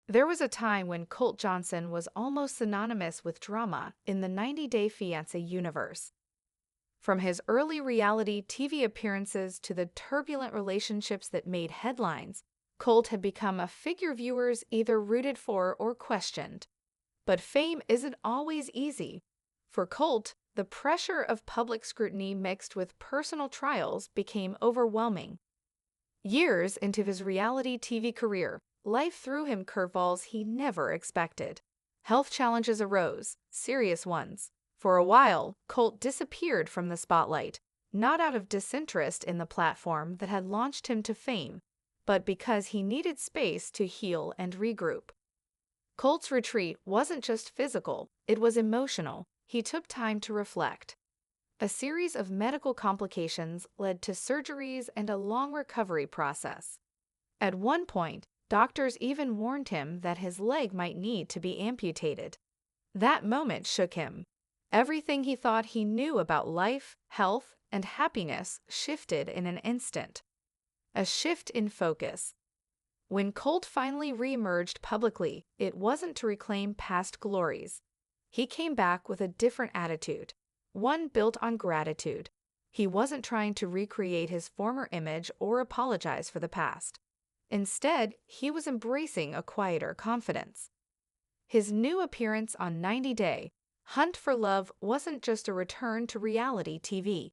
There was a time when Colt Johnson was almost synonymous with drama in the 90-Day Fiancé universe. From his early reality TV appearances to the turbulent relationships that made headlines, Colt had become a figure viewers either rooted for or questioned. But fame isn't always easy. For Colt, the pressure of public scrutiny mixed with personal trials became overwhelming. Years into his reality TV career, life threw him curveballs he never expected. Health challenges arose, serious ones. For a while, Colt disappeared from the spotlight, not out of disinterest in the platform that had launched him to fame, but because he needed space to heal and regroup. Colt's retreat wasn't just physical, it was emotional. He took time to reflect. A series of medical complications led to surgeries and a long recovery process. At one point, doctors even warned him that his leg might need to be amputated. That moment shook him. Everything he thought he knew about life, health, and happiness shifted in an instant. A shift in focus. When Colt finally reemerged publicly, it wasn't to reclaim past glories. He came back with a different attitude, one built on gratitude. He wasn't trying to recreate his former image or apologize for the past. Instead, he was embracing a quieter confidence. His new appearance on 90 Day Hunt for Love wasn't just a return to reality TV.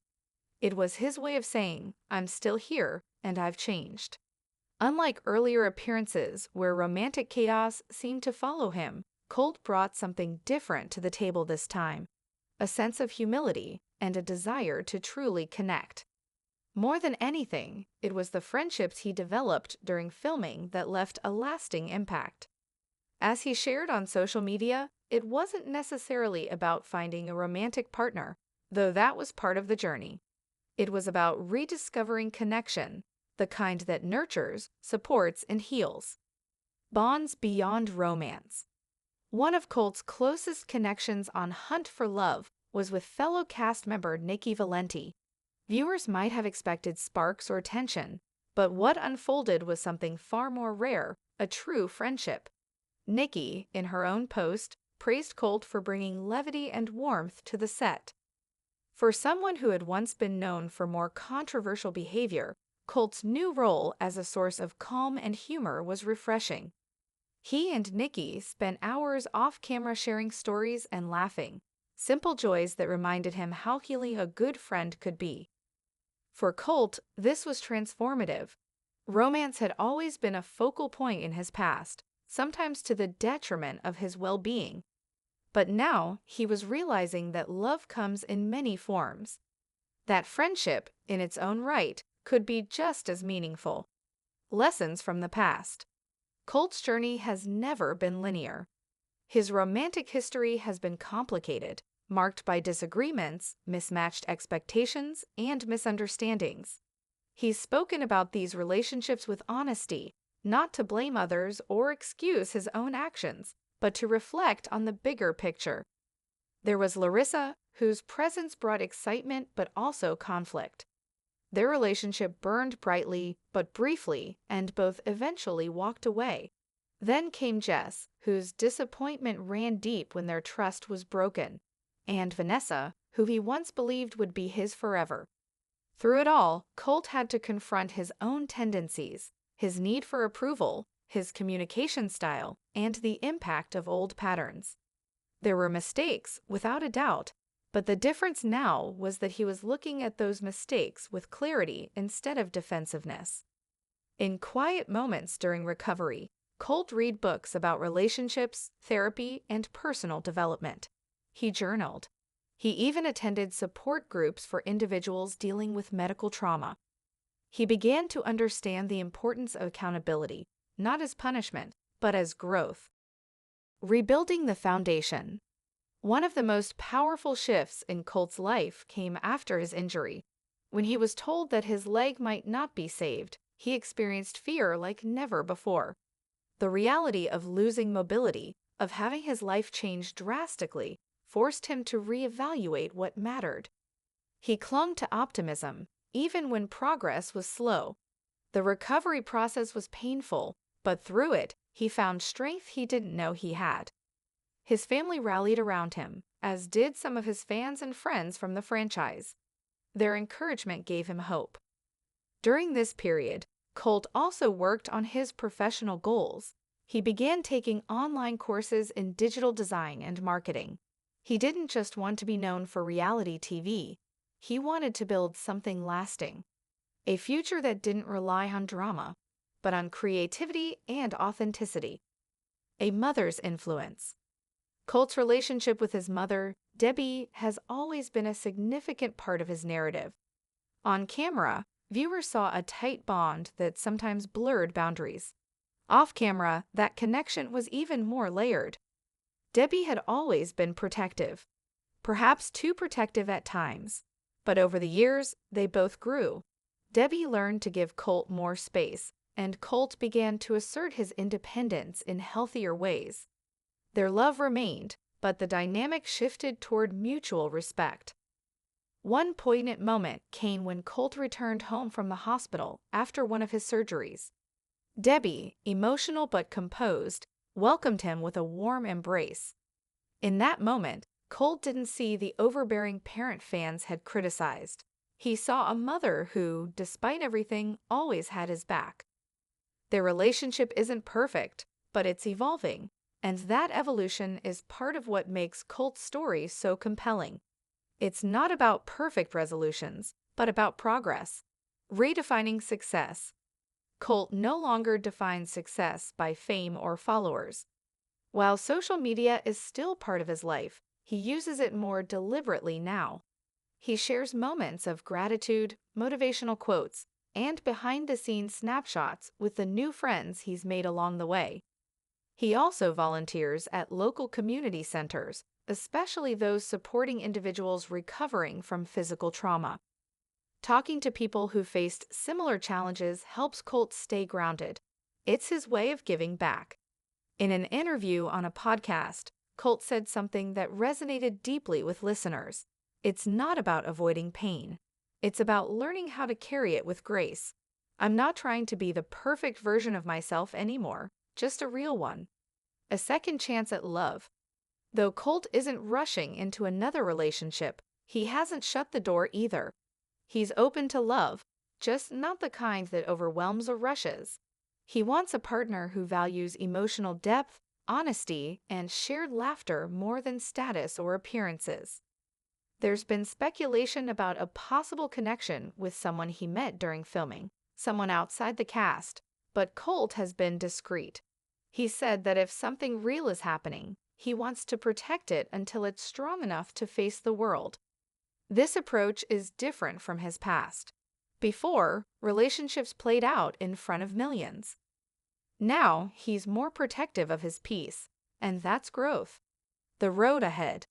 It was his way of saying, "I'm still here, and I've changed." Unlike earlier appearances where romantic chaos seemed to follow him, Colt brought something different to the table this time, a sense of humility and a desire to truly connect. More than anything, it was the friendships he developed during filming that left a lasting impact. As he shared on social media, it wasn't necessarily about finding a romantic partner, though that was part of the journey. It was about rediscovering connection, the kind that nurtures, supports, and heals. Bonds beyond romance. One of Colt's closest connections on Hunt for Love was with fellow cast member Nikki Valenti. Viewers might have expected sparks or tension, but what unfolded was something far more rare, a true friendship. Nikki, in her own post, praised Colt for bringing levity and warmth to the set. For someone who had once been known for more controversial behavior, Colt's new role as a source of calm and humor was refreshing. He and Nikki spent hours off-camera sharing stories and laughing, simple joys that reminded him how healing a good friend could be. For Colt, this was transformative. Romance had always been a focal point in his past, sometimes to the detriment of his well-being. But now he was realizing that love comes in many forms. That friendship, in its own right, could be just as meaningful. Lessons from the past. Colt's journey has never been linear. His romantic history has been complicated, marked by disagreements, mismatched expectations, and misunderstandings. He's spoken about these relationships with honesty, not to blame others or excuse his own actions, but to reflect on the bigger picture. There was Larissa, whose presence brought excitement but also conflict. Their relationship burned brightly but briefly, and both eventually walked away. Then came Jess, whose disappointment ran deep when their trust was broken, and Vanessa, who he once believed would be his forever. Through it all, Colt had to confront his own tendencies, his need for approval, his communication style, and the impact of old patterns. There were mistakes, without a doubt, but the difference now was that he was looking at those mistakes with clarity instead of defensiveness. In quiet moments during recovery, Colt read books about relationships, therapy, and personal development. He journaled. He even attended support groups for individuals dealing with medical trauma. He began to understand the importance of accountability, not as punishment, but as growth. Rebuilding the foundation. One of the most powerful shifts in Colt's life came after his injury. When he was told that his leg might not be saved, he experienced fear like never before. The reality of losing mobility, of having his life change drastically, forced him to reevaluate what mattered. He clung to optimism, even when progress was slow. The recovery process was painful, but through it, he found strength he didn't know he had. His family rallied around him, as did some of his fans and friends from the franchise. Their encouragement gave him hope. During this period, Colt also worked on his professional goals. He began taking online courses in digital design and marketing. He didn't just want to be known for reality TV. He wanted to build something lasting. A future that didn't rely on drama, but on creativity and authenticity. A mother's influence. Colt's relationship with his mother, Debbie, has always been a significant part of his narrative. On camera, viewers saw a tight bond that sometimes blurred boundaries. Off camera, that connection was even more layered. Debbie had always been protective, perhaps too protective at times. But over the years, they both grew. Debbie learned to give Colt more space, and Colt began to assert his independence in healthier ways. Their love remained, but the dynamic shifted toward mutual respect. One poignant moment came when Colt returned home from the hospital after one of his surgeries. Debbie, emotional but composed, welcomed him with a warm embrace. In that moment, Colt didn't see the overbearing parent fans had criticized. He saw a mother who, despite everything, always had his back. Their relationship isn't perfect, but it's evolving, and that evolution is part of what makes Colt's story so compelling. It's not about perfect resolutions, but about progress. Redefining success. Colt no longer defines success by fame or followers. While social media is still part of his life, he uses it more deliberately now. He shares moments of gratitude, motivational quotes, and behind-the-scenes snapshots with the new friends he's made along the way. He also volunteers at local community centers, especially those supporting individuals recovering from physical trauma. Talking to people who faced similar challenges helps Colt stay grounded. It's his way of giving back. In an interview on a podcast, Colt said something that resonated deeply with listeners. It's not about avoiding pain. It's about learning how to carry it with grace. I'm not trying to be the perfect version of myself anymore, just a real one. A second chance at love. Though Colt isn't rushing into another relationship, he hasn't shut the door either. He's open to love, just not the kind that overwhelms or rushes. He wants a partner who values emotional depth, honesty, and shared laughter more than status or appearances. There's been speculation about a possible connection with someone he met during filming, someone outside the cast, but Colt has been discreet. He said that if something real is happening, he wants to protect it until it's strong enough to face the world. This approach is different from his past. Before, relationships played out in front of millions. Now, he's more protective of his peace, and that's growth. The road ahead.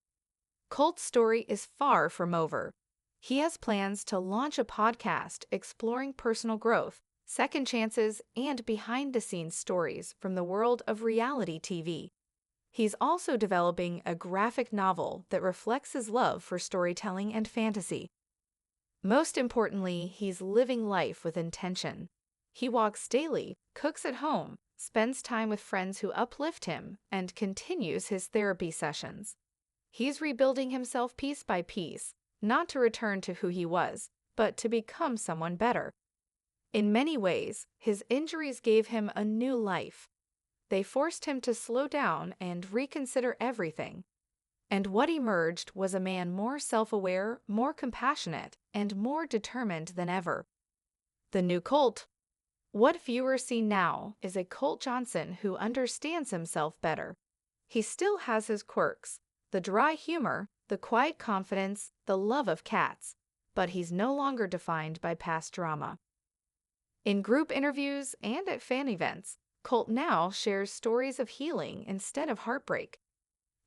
Colt's story is far from over. He has plans to launch a podcast exploring personal growth, second chances, and behind-the-scenes stories from the world of reality TV. He's also developing a graphic novel that reflects his love for storytelling and fantasy. Most importantly, he's living life with intention. He walks daily, cooks at home, spends time with friends who uplift him, and continues his therapy sessions. He's rebuilding himself piece by piece, not to return to who he was, but to become someone better. In many ways, his injuries gave him a new life. They forced him to slow down and reconsider everything. And what emerged was a man more self-aware, more compassionate, and more determined than ever. The new Colt. What viewers see now is a Colt Johnson who understands himself better. He still has his quirks, the dry humor, the quiet confidence, the love of cats, but he's no longer defined by past drama. In group interviews and at fan events, Colt now shares stories of healing instead of heartbreak.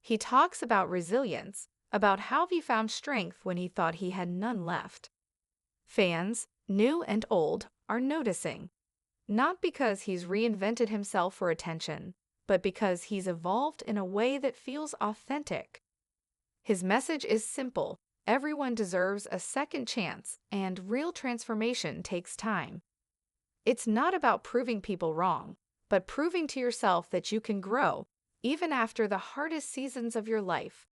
He talks about resilience, about how he found strength when he thought he had none left. Fans, new and old, are noticing. Not because he's reinvented himself for attention, but because he's evolved in a way that feels authentic. His message is simple: everyone deserves a second chance, and real transformation takes time. It's not about proving people wrong, but proving to yourself that you can grow, even after the hardest seasons of your life.